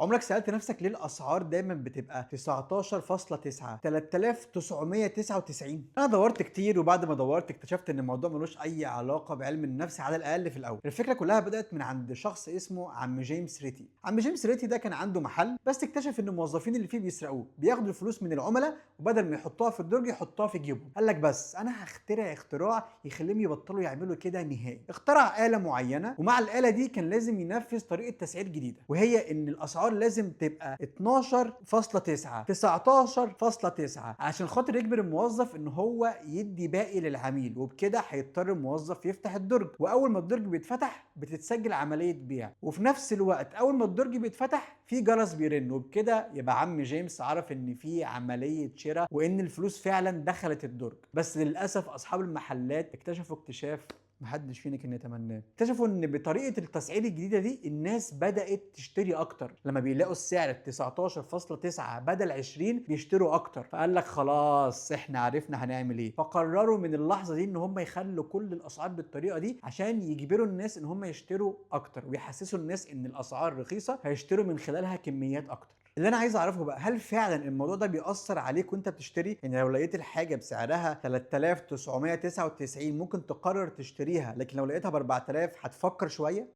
عمرك سألت نفسك ليه الأسعار دايمًا بتبقى 19.9، 3999؟ أنا دوّرت كتير وبعد ما دوّرت اكتشفت إن الموضوع ما لوش أي علاقة بعلم النفس على الأقل في الأول. الفكرة كلها بدأت من عند شخص اسمه عم جيمس ريتي. عم جيمس ريتي ده كان عنده محل بس اكتشف إن الموظفين اللي فيه بيسرقوه، بياخدوا الفلوس من العملا وبدل ما يحطوها في الدرج يحطوها في جيبهم. قال لك بس أنا هاخترع اختراع يخليهم يبطلوا يعملوا كده نهائي. اخترع آلة معينة ومع الآلة دي كان لازم ينفذ طريقة تسعير جديدة، وهي إن الأسعار لازم تبقى 12.9، 19.9 عشان خاطر يجبر الموظف إن هو يدي باقي للعميل، وبكده هيضطر الموظف يفتح الدرج، وأول ما الدرج بيتفتح بتتسجل عملية بيع، وفي نفس الوقت أول ما الدرج بيتفتح في جرس بيرن، وبكده يبقى عم جيمس عرف إن في عملية شراء وإن الفلوس فعلا دخلت الدرج. بس للأسف أصحاب المحلات اكتشفوا اكتشاف محدش فينا كان يتمناه. اكتشفوا ان بطريقه التسعير الجديده دي الناس بدات تشتري اكتر، لما بيلاقوا السعر 19.9 بدل 20 بيشتروا اكتر، فقال لك خلاص احنا عرفنا هنعمل ايه. فقرروا من اللحظه دي ان هم يخلوا كل الاسعار بالطريقه دي عشان يجبروا الناس ان هم يشتروا اكتر ويحسسوا الناس ان الاسعار رخيصه هيشتروا من خلالها كميات اكتر. اللي انا عايز اعرفه بقى، هل فعلا الموضوع ده بيأثر عليك وانت بتشتري؟ يعني لو لقيت الحاجه بسعرها 3999 ممكن تقرر تشتريها، لكن لو لقيتها ب 4000 هتفكر شويه؟